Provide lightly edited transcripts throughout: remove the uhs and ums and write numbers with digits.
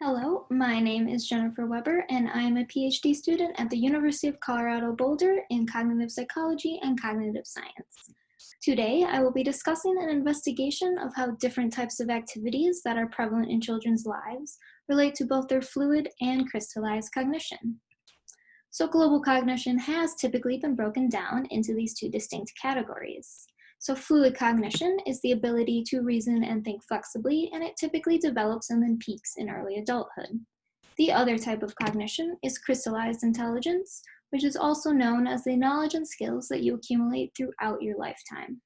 Hello, my name is Jennifer Weber, and I am a PhD student at the University of Colorado Boulder in cognitive psychology and cognitive science. Today, I will be discussing an investigation of how different types of activities that are prevalent in children's lives relate to both their fluid and crystallized cognition. So global cognition has typically been broken down into these two distinct categories. So fluid cognition is the ability to reason and think flexibly, and it typically develops and then peaks in early adulthood. The other type of cognition is crystallized intelligence, which is also known as the knowledge and skills that you accumulate throughout your lifetime.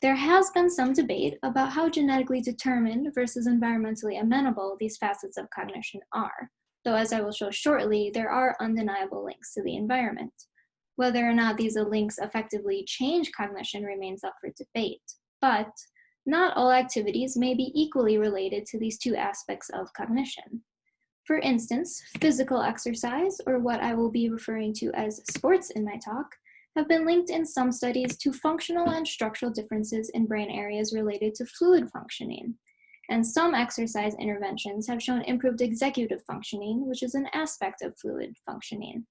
There has been some debate about how genetically determined versus environmentally amenable these facets of cognition are, though as I will show shortly, there are undeniable links to the environment. Whether or not these links effectively change cognition remains up for debate, but not all activities may be equally related to these two aspects of cognition. For instance, physical exercise, or what I will be referring to as sports in my talk, have been linked in some studies to functional and structural differences in brain areas related to fluid functioning. And some exercise interventions have shown improved executive functioning, which is an aspect of fluid functioning.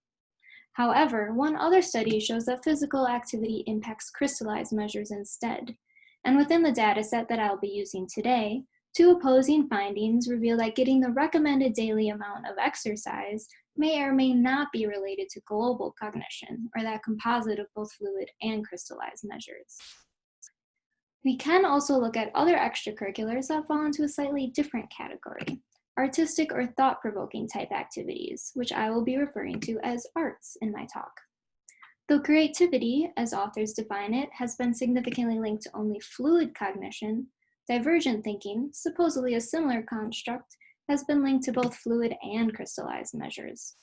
However, one other study shows that physical activity impacts crystallized measures instead. And within the dataset that I'll be using today, two opposing findings reveal that getting the recommended daily amount of exercise may or may not be related to global cognition, or that composite of both fluid and crystallized measures. We can also look at other extracurriculars that fall into a slightly different category. Artistic or thought-provoking type activities, which I will be referring to as arts in my talk. Though creativity, as authors define it, has been significantly linked to only fluid cognition, divergent thinking, supposedly a similar construct, has been linked to both fluid and crystallized measures.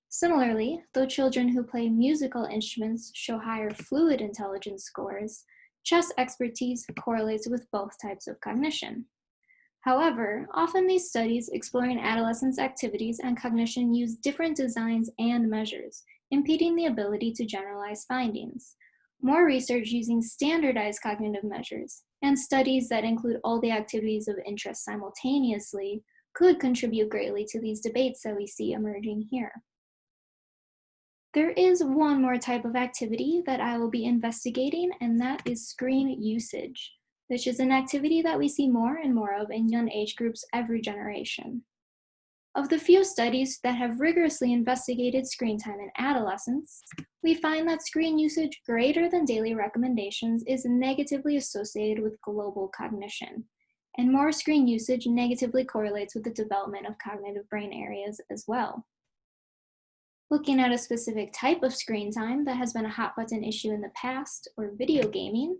Similarly, though children who play musical instruments show higher fluid intelligence scores, chess expertise correlates with both types of cognition. However, often these studies exploring adolescents' activities and cognition use different designs and measures, impeding the ability to generalize findings. More research using standardized cognitive measures and studies that include all the activities of interest simultaneously could contribute greatly to these debates that we see emerging here. There is one more type of activity that I will be investigating, and that is screen usage, which is an activity that we see more and more of in young age groups every generation. Of the few studies that have rigorously investigated screen time in adolescents, we find that screen usage greater than daily recommendations is negatively associated with global cognition, and more screen usage negatively correlates with the development of cognitive brain areas as well. Looking at a specific type of screen time that has been a hot button issue in the past, or video gaming,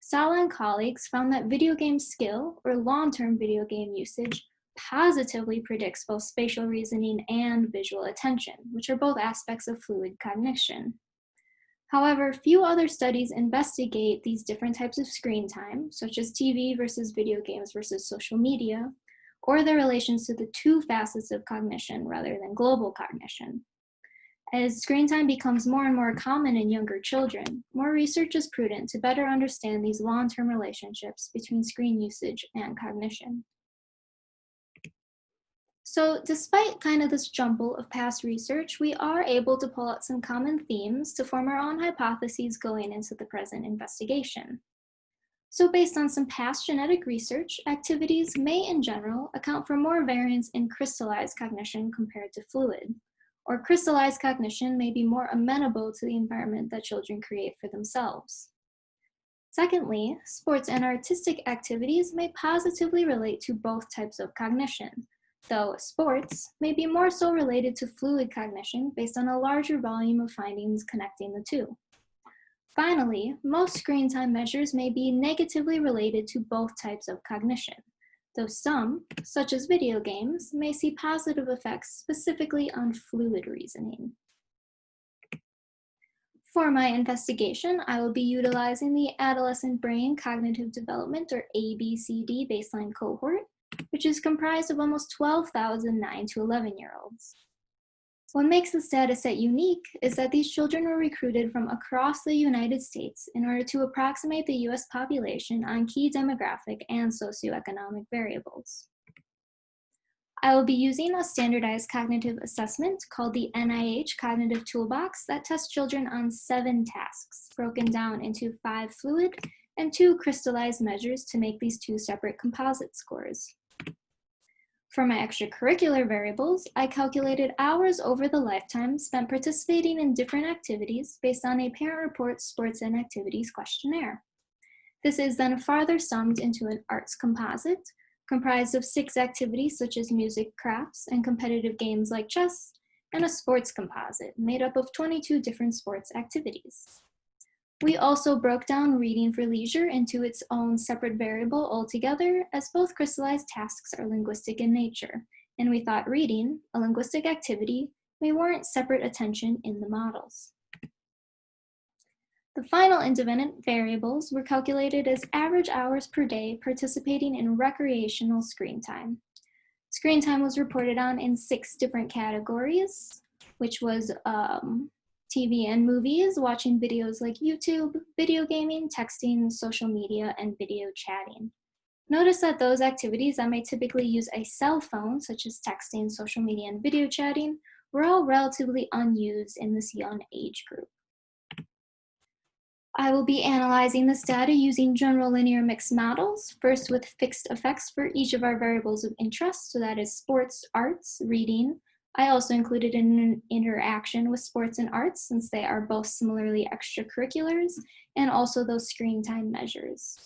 Sala and colleagues found that video game skill, or long-term video game usage, positively predicts both spatial reasoning and visual attention, which are both aspects of fluid cognition. However, few other studies investigate these different types of screen time, such as TV versus video games versus social media, or their relations to the two facets of cognition rather than global cognition. As screen time becomes more and more common in younger children, more research is prudent to better understand these long-term relationships between screen usage and cognition. So despite kind of this jumble of past research, we are able to pull out some common themes to form our own hypotheses going into the present investigation. So based on some past genetic research, activities may in general account for more variance in crystallized cognition compared to fluid, or crystallized cognition may be more amenable to the environment that children create for themselves. Secondly, sports and artistic activities may positively relate to both types of cognition, though sports may be more so related to fluid cognition based on a larger volume of findings connecting the two. Finally, most screen time measures may be negatively related to both types of cognition, though some, such as video games, may see positive effects specifically on fluid reasoning. For my investigation, I will be utilizing the Adolescent Brain Cognitive Development, or ABCD, baseline cohort, which is comprised of almost 12,000 9 to 11-year-olds. What makes this dataset unique is that these children were recruited from across the United States in order to approximate the US population on key demographic and socioeconomic variables. I will be using a standardized cognitive assessment called the NIH Cognitive Toolbox that tests children on 7 tasks, broken down into 5 fluid and 2 crystallized measures to make these 2 separate composite scores. For my extracurricular variables, I calculated hours over the lifetime spent participating in different activities based on a Parent Reports Sports and Activities questionnaire. This is then farther summed into an arts composite, comprised of 6 activities such as music, crafts, and competitive games like chess, and a sports composite made up of 22 different sports activities. We also broke down reading for leisure into its own separate variable altogether, as both crystallized tasks are linguistic in nature, and we thought reading, a linguistic activity, may warrant separate attention in the models. The final independent variables were calculated as average hours per day participating in recreational screen time. Screen time was reported on in 6 different categories, which was TV and movies, watching videos like YouTube, video gaming, texting, social media, and video chatting. Notice that those activities that may typically use a cell phone, such as texting, social media, and video chatting, were all relatively unused in this young age group. I will be analyzing this data using general linear mixed models, first with fixed effects for each of our variables of interest, so that is sports, arts, reading. I also included an interaction with sports and arts since they are both similarly extracurriculars, and also those screen time measures.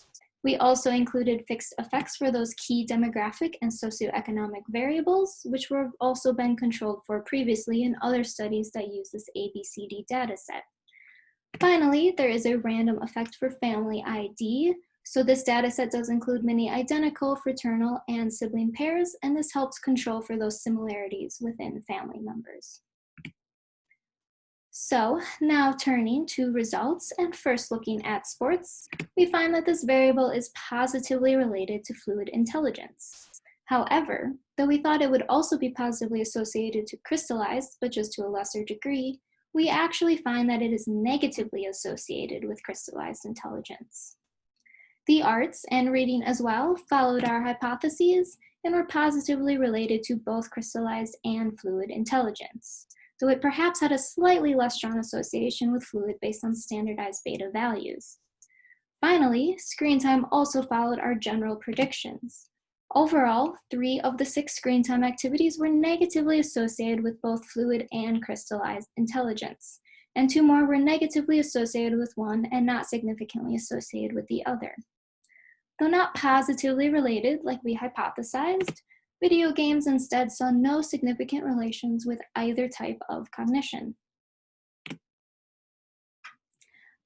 We also included fixed effects for those key demographic and socioeconomic variables, which were also been controlled for previously in other studies that use this ABCD dataset. Finally, there is a random effect for family ID. So this dataset does include many identical, fraternal, and sibling pairs, and this helps control for those similarities within family members. So now turning to results and first looking at sports, we find that this variable is positively related to fluid intelligence. However, though we thought it would also be positively associated to crystallized, but just to a lesser degree, we actually find that it is negatively associated with crystallized intelligence. The arts and reading as well followed our hypotheses and were positively related to both crystallized and fluid intelligence, though it perhaps had a slightly less strong association with fluid based on standardized beta values. Finally, screen time also followed our general predictions. Overall, 3 of the 6 screen time activities were negatively associated with both fluid and crystallized intelligence, and 2 more were negatively associated with one and not significantly associated with the other. Though not positively related like we hypothesized, video games instead saw no significant relations with either type of cognition.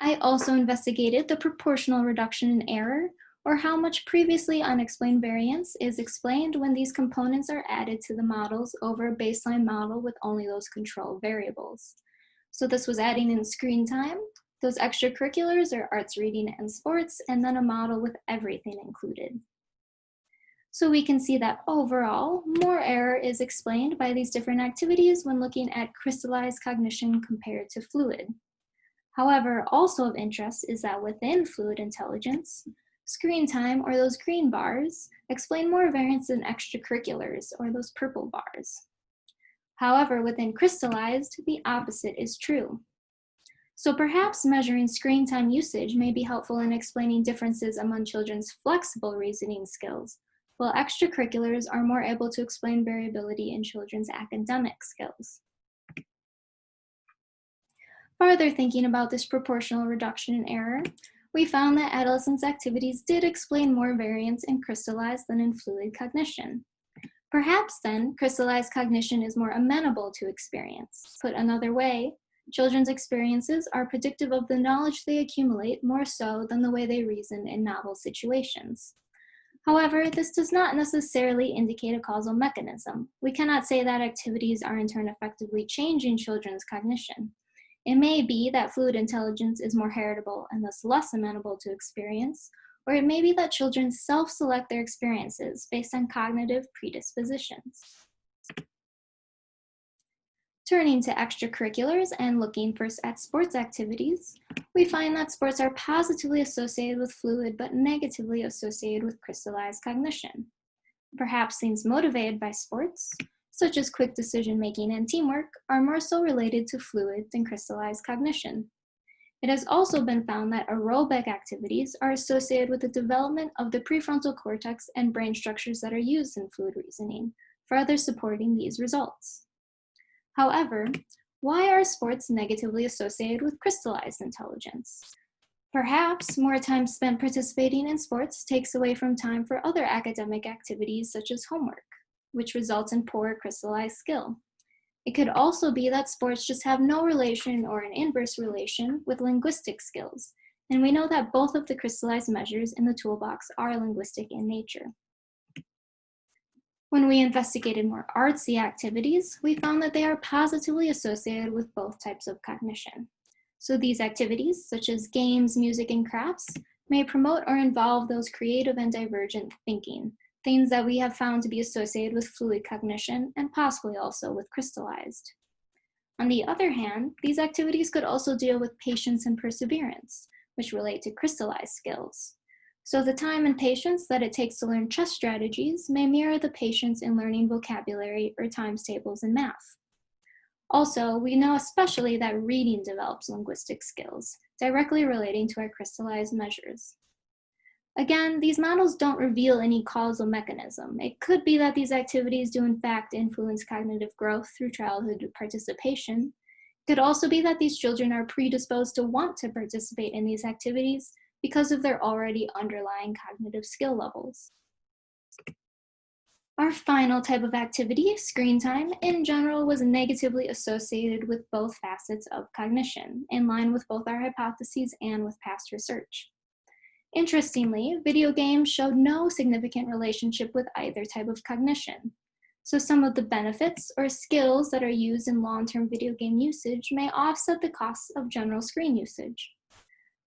I also investigated the proportional reduction in error, or how much previously unexplained variance is explained when these components are added to the models over a baseline model with only those control variables. So this was adding in screen time, those extracurriculars or arts, reading, and sports, and then a model with everything included. So we can see that overall, more error is explained by these different activities when looking at crystallized cognition compared to fluid. However, also of interest is that within fluid intelligence, screen time, or those green bars, explain more variance than extracurriculars, or those purple bars. However, within crystallized, the opposite is true. So perhaps measuring screen time usage may be helpful in explaining differences among children's flexible reasoning skills, while extracurriculars are more able to explain variability in children's academic skills. Further thinking about this proportional reduction in error, we found that adolescents' activities did explain more variance in crystallized than in fluid cognition. Perhaps then, crystallized cognition is more amenable to experience. Put another way, children's experiences are predictive of the knowledge they accumulate more so than the way they reason in novel situations. However, this does not necessarily indicate a causal mechanism. We cannot say that activities are in turn effectively changing children's cognition. It may be that fluid intelligence is more heritable and thus less amenable to experience, or it may be that children self-select their experiences based on cognitive predispositions. Turning to extracurriculars and looking first at sports activities, we find that sports are positively associated with fluid but negatively associated with crystallized cognition. Perhaps things motivated by sports, such as quick decision-making and teamwork, are more so related to fluid than crystallized cognition. It has also been found that aerobic activities are associated with the development of the prefrontal cortex and brain structures that are used in fluid reasoning, further supporting these results. However, why are sports negatively associated with crystallized intelligence? Perhaps more time spent participating in sports takes away from time for other academic activities such as homework, which results in poor crystallized skill. It could also be that sports just have no relation or an inverse relation with linguistic skills, and we know that both of the crystallized measures in the toolbox are linguistic in nature. When we investigated more artsy activities, we found that they are positively associated with both types of cognition. So these activities, such as games, music, and crafts, may promote or involve those creative and divergent thinking, things that we have found to be associated with fluid cognition and possibly also with crystallized. On the other hand, these activities could also deal with patience and perseverance, which relate to crystallized skills. So the time and patience that it takes to learn chess strategies may mirror the patience in learning vocabulary or times tables in math. Also, we know especially that reading develops linguistic skills, directly relating to our crystallized measures. Again, these models don't reveal any causal mechanism. It could be that these activities do in fact influence cognitive growth through childhood participation. It could also be that these children are predisposed to want to participate in these activities because of their already underlying cognitive skill levels. Our final type of activity, screen time, in general was negatively associated with both facets of cognition, in line with both our hypotheses and with past research. Interestingly, video games showed no significant relationship with either type of cognition. So some of the benefits or skills that are used in long-term video game usage may offset the costs of general screen usage.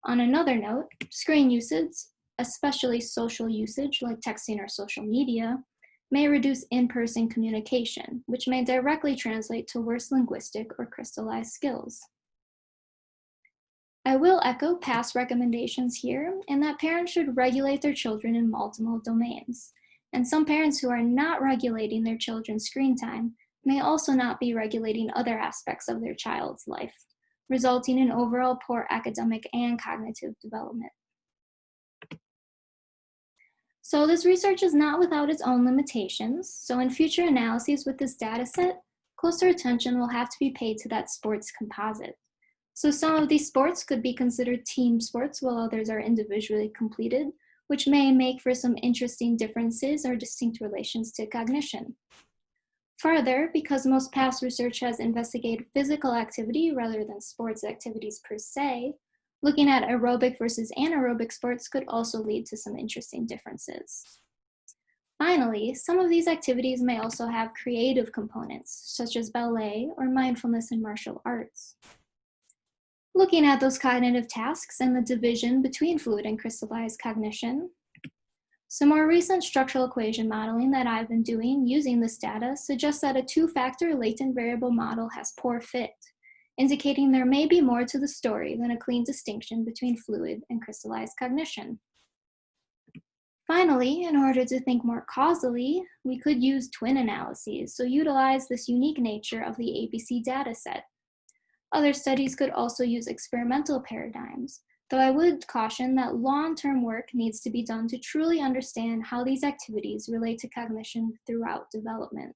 On another note, screen usage, especially social usage like texting or social media, may reduce in-person communication, which may directly translate to worse linguistic or crystallized skills. I will echo past recommendations here in that parents should regulate their children in multiple domains. And some parents who are not regulating their children's screen time may also not be regulating other aspects of their child's life, resulting in overall poor academic and cognitive development. So this research is not without its own limitations. So in future analyses with this data set, closer attention will have to be paid to that sports composite. So some of these sports could be considered team sports while others are individually completed, which may make for some interesting differences or distinct relations to cognition. Further, because most past research has investigated physical activity rather than sports activities per se, looking at aerobic versus anaerobic sports could also lead to some interesting differences. Finally, some of these activities may also have creative components, such as ballet or mindfulness and martial arts. Looking at those cognitive tasks and the division between fluid and crystallized cognition, some more recent structural equation modeling that I've been doing using this data suggests that a two-factor latent variable model has poor fit, indicating there may be more to the story than a clean distinction between fluid and crystallized cognition. Finally, in order to think more causally, we could use twin analyses, so utilize this unique nature of the ABC dataset. Other studies could also use experimental paradigms, though I would caution that long-term work needs to be done to truly understand how these activities relate to cognition throughout development.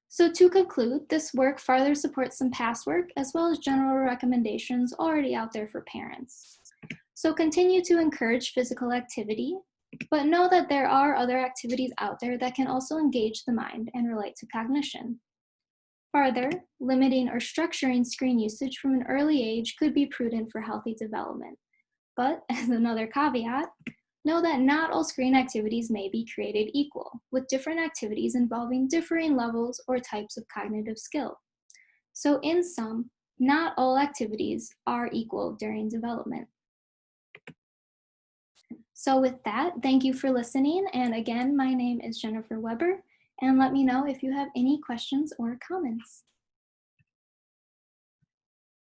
So to conclude, this work further supports some past work as well as general recommendations already out there for parents. So continue to encourage physical activity, but know that there are other activities out there that can also engage the mind and relate to cognition. Further, limiting or structuring screen usage from an early age could be prudent for healthy development. But as another caveat, know that not all screen activities may be created equal, with different activities involving differing levels or types of cognitive skill. So in sum, not all activities are equal during development. So with that, thank you for listening. And again, my name is Jennifer Weber, and let me know if you have any questions or comments.